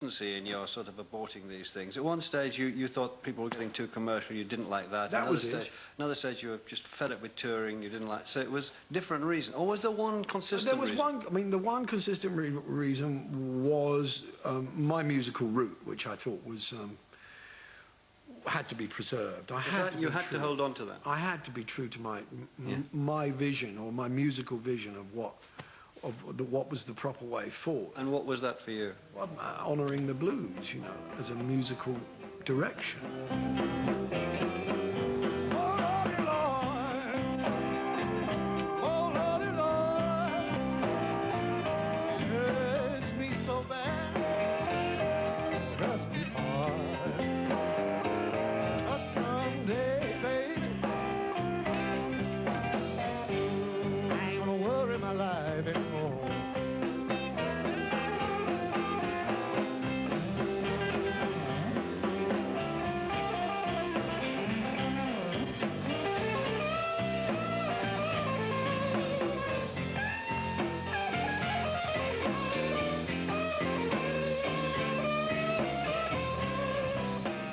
And you're sort of aborting these things. At one stage, you thought people were getting too commercial. You didn't like that. That was it. Another stage, you were just fed up with touring. You didn't like. So it was different reasons. Or was there one consistent? There was one. I mean, the one consistent reason was my musical route, which I thought was had to be preserved. You had to hold on to that. I had to be true to my vision, or my musical vision of what was the proper way forward. And what was that for you? Well, honouring the blues, you know, as a musical direction.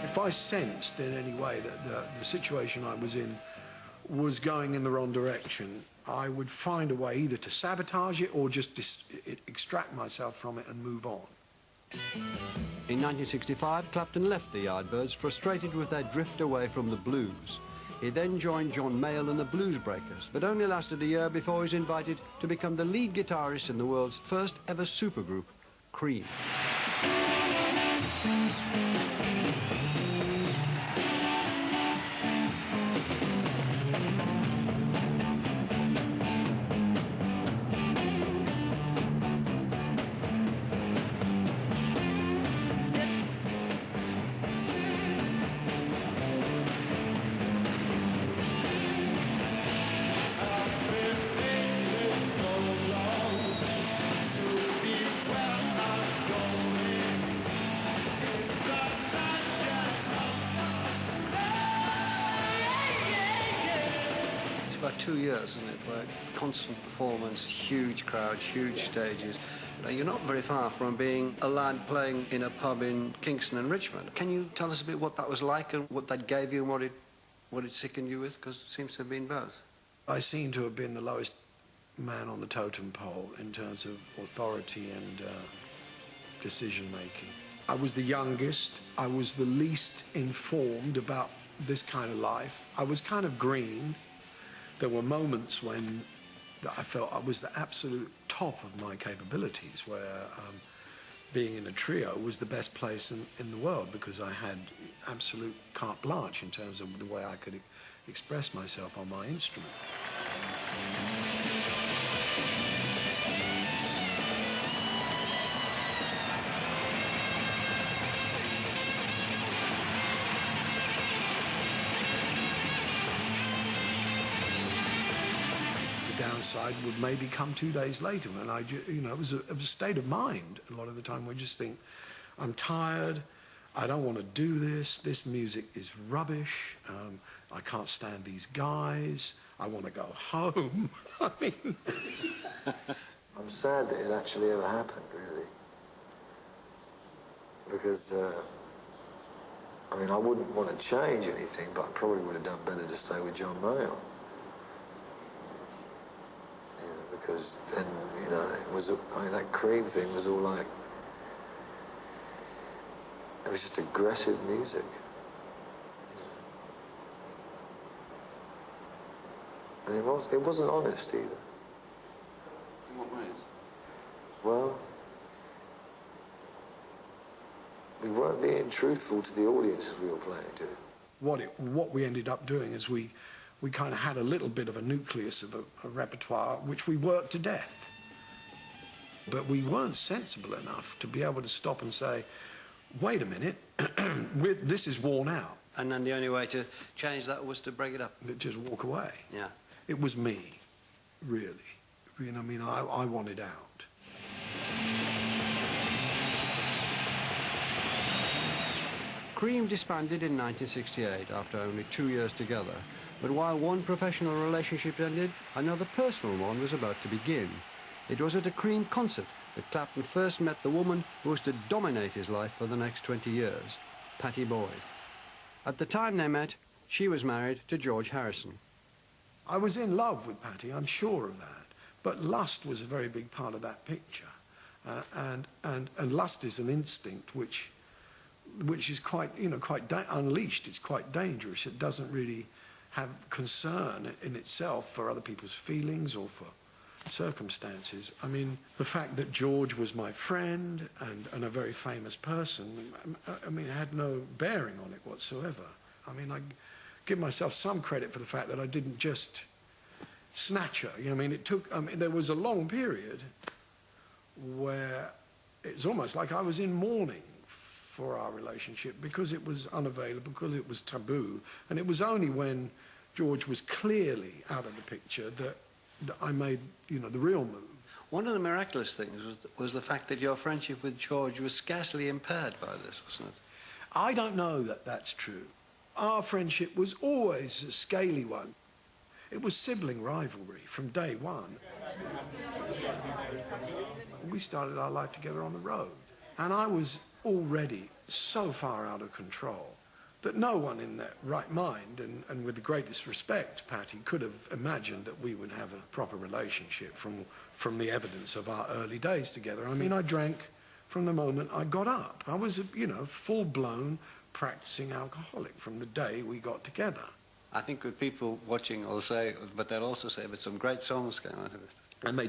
If I sensed in any way that the situation I was in was going in the wrong direction, I would find a way either to sabotage it or just extract myself from it and move on. In 1965, Clapton left the Yardbirds, frustrated with their drift away from the blues. He then joined John Mayall and the Blues Breakers, but only lasted a year before he was invited to become the lead guitarist in the world's first ever supergroup, Cream. About 2 years, isn't it, where constant performance, huge crowds, huge stages. You're not very far from being a lad playing in a pub in Kingston and Richmond. Can you tell us a bit what that was like and what that gave you and what it sickened you with? Because it seems to have been both. I seem to have been the lowest man on the totem pole in terms of authority and decision-making. I was the youngest. I was the least informed about this kind of life. I was kind of green. There were moments when I felt I was the absolute top of my capabilities, where being in a trio was the best place in the world, because I had absolute carte blanche in terms of the way I could express myself on my instrument. Downside would maybe come 2 days later, and it was a state of mind a lot of the time. We just think, I'm tired, I don't want to do this, this music is rubbish, I can't stand these guys, I want to go home. I mean... I'm sad that it actually ever happened, really. Because, I mean, I wouldn't want to change anything, but I probably would have done better to stay with John Mayall. Because then, you know, it was, I mean, that Cream thing was all like, it was just aggressive music. And it wasn't honest either. In what ways? Well, we weren't being truthful to the audiences we were playing to. What we ended up doing is we kind of had a little bit of a nucleus of a repertoire which we worked to death. But we weren't sensible enough to be able to stop and say, wait a minute, this is worn out. And then the only way to change that was to break it up. Just walk away. Yeah. It was me, really. You know, I mean, I wanted out. Cream disbanded in 1968 after only 2 years together. But while one professional relationship ended, another personal one was about to begin. It was at a Cream concert that Clapton first met the woman who was to dominate his life for the next 20 years, Pattie Boyd. At the time they met, she was married to George Harrison. I was in love with Pattie, I'm sure of that. But lust was a very big part of that picture. And lust is an instinct which is quite, unleashed. It's quite dangerous. It doesn't really have concern in itself for other people's feelings or for circumstances. I mean, the fact that George was my friend and a very famous person, I mean, it had no bearing on it whatsoever. I mean, I give myself some credit for the fact that I didn't just snatch her. I mean, there was a long period where it was almost like I was in mourning for our relationship because it was unavailable, because it was taboo. And it was only when George was clearly out of the picture that I made, the real move. One of the miraculous things was the fact that your friendship with George was scarcely impaired by this, wasn't it? I don't know that that's true. Our friendship was always a scaly one. It was sibling rivalry from day one. We started our life together on the road. And I was already so far out of control that no one in their right mind, and with the greatest respect, Pattie, could have imagined that we would have a proper relationship from the evidence of our early days together. I mean, I drank from the moment I got up. I was a, full-blown practicing alcoholic from the day we got together. I think with people watching will say, but they'll also say, but some great songs came out of it. And they